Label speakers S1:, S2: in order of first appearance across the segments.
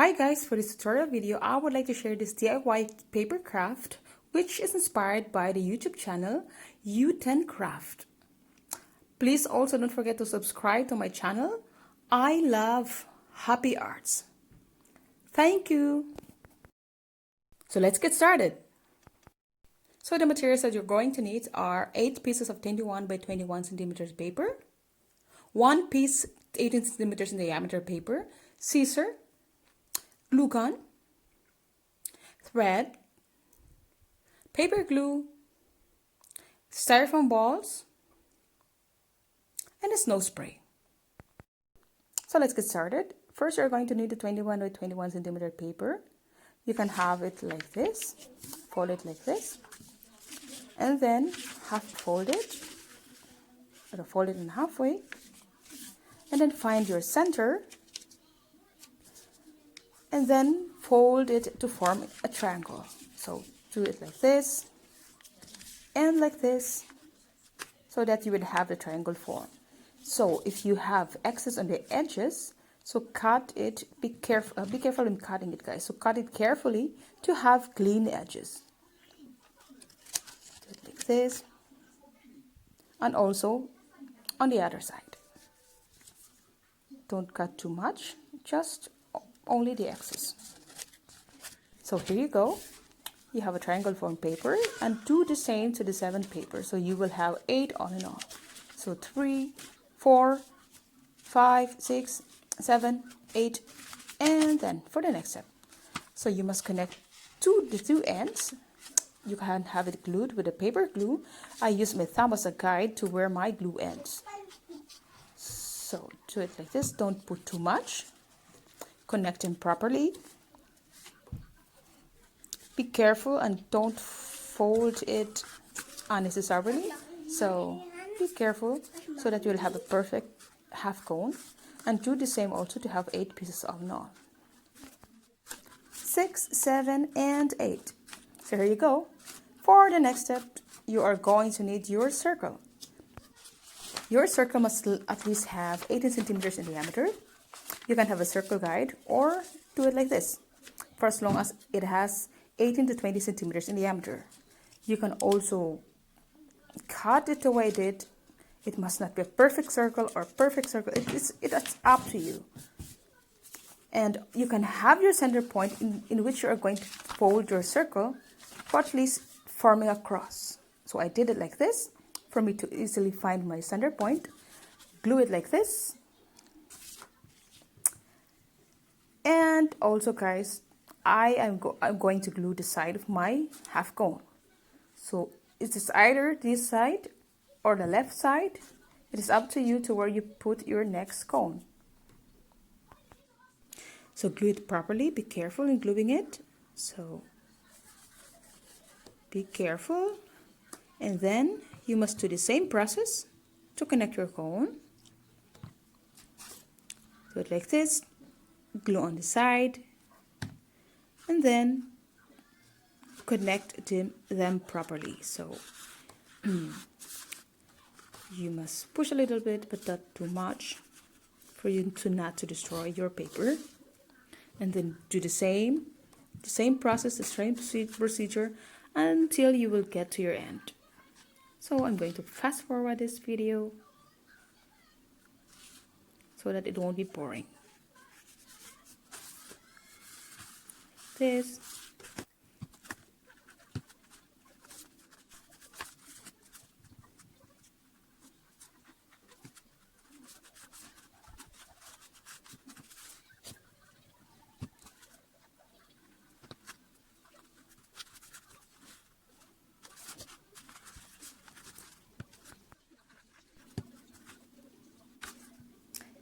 S1: Hi guys, for this tutorial video, I would like to share this DIY paper craft which is inspired by the YouTube channel U10Craft. Please also don't forget to subscribe to my channel. I love happy arts. Thank you. So let's get started. So the materials that you're going to need are 8 pieces of 21 by 21 centimeters paper, 1 piece 18 centimeters in diameter paper, scissor, glue gun, thread, paper glue, styrofoam balls, and a snow spray. So let's get started. First, you're going to need the 21 by 21 centimeter paper. You can have it like this, fold it like this, and then half fold it, or fold it in halfway, and then find your center, and then fold it to form a triangle. So do it like this and like this, so that you will have the triangle form. So if you have excess on the edges, so cut it, be careful in cutting it, guys. So cut it carefully to have clean edges. Do it like this, and also on the other side. Don't cut too much, just only the excess. So here you go. You have a triangle form paper, and do the same to the 7th paper. So you will have 8 all in all. So 3, 4, 5, 6, 7, 8, and then for the next step. So you must connect the two ends. You can have it glued with a paper glue. I use my thumb as a guide to where my glue ends. So do it like this. Don't put too much. Connect them properly. Be careful and don't fold it unnecessarily. So be careful so that you'll have a perfect half cone. And do the same also to have 8 pieces all in all. 6, 7, and 8. So here you go. For the next step, you are going to need your circle. Your circle must at least have 18 centimeters in diameter. You can have a circle guide or do it like this, for as long as it has 18 to 20 centimeters in diameter. You can also cut it the way it did. It must not be a perfect circle or perfect circle. It's up to you. And you can have your center point in which you are going to fold your circle, for at least forming a cross. So I did it like this for me to easily find my center point. Glue it like this. And also, guys, I'm going to glue the side of my half cone. So it is either this side or the left side. It is up to you to where you put your next cone. So glue it properly. Be careful in gluing it. So be careful. And then you must do the same process to connect your cone. Do it like this. Glue on the side. And then connect them properly. So you must push a little bit, but not too much, for you not to destroy your paper. And then do the same process, the same procedure until you will get to your end. So I'm going to fast forward this video so that it won't be boring. This.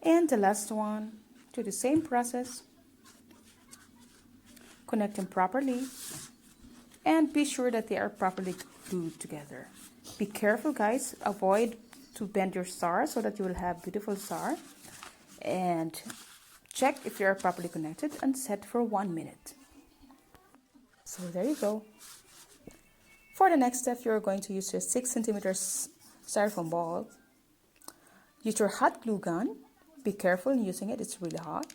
S1: And the last one, do the same process. Connect them properly and be sure that they are properly glued together. Be careful, guys. Avoid to bend your star so that you will have beautiful star. And check if they are properly connected and set for 1 minute. So there you go. For the next step, you're going to use your 6 centimeters styrofoam ball. Use your hot glue gun. Be careful in using it, it's really hot.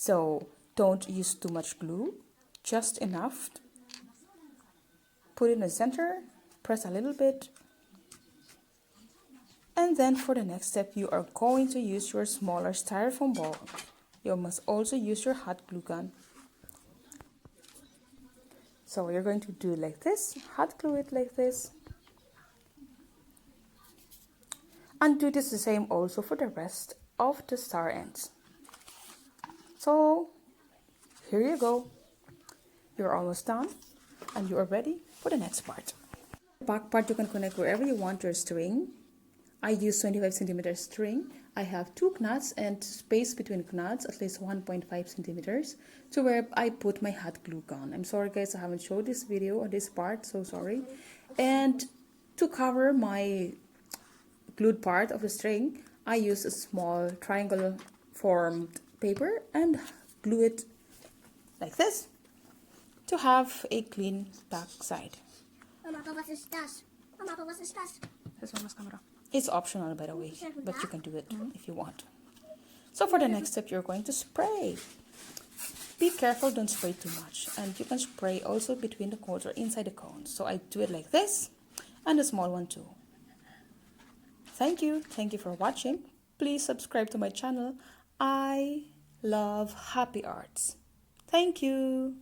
S1: So don't use too much glue, just enough. Put it in the center, press a little bit. And then for the next step, you are going to use your smaller styrofoam ball. You must also use your hot glue gun. So you're going to do like this, hot glue it like this. And do this the same also for the rest of the star ends. So here you go. You're almost done and you are ready for the next part. The back part you can connect wherever you want your string. I use 25 centimeter string. I have 2 knots and space between knots at least 1.5 centimeters to where I put my hot glue gun. I'm sorry guys, I haven't showed this video or this part, so sorry. And to cover my glued part of the string, I use a small triangle formed paper and glue it like this to have a clean back side.
S2: Mama, was ist das? Mama, was ist das?
S1: This one is camera. It's optional by the way, but you can do it if you want. So for the next step, you're going to spray. Be careful, don't spray too much. And you can spray also between the cones or inside the cones. So I do it like this, and the small one too. Thank you for watching. Please subscribe to my channel. I love happy arts. Thank you.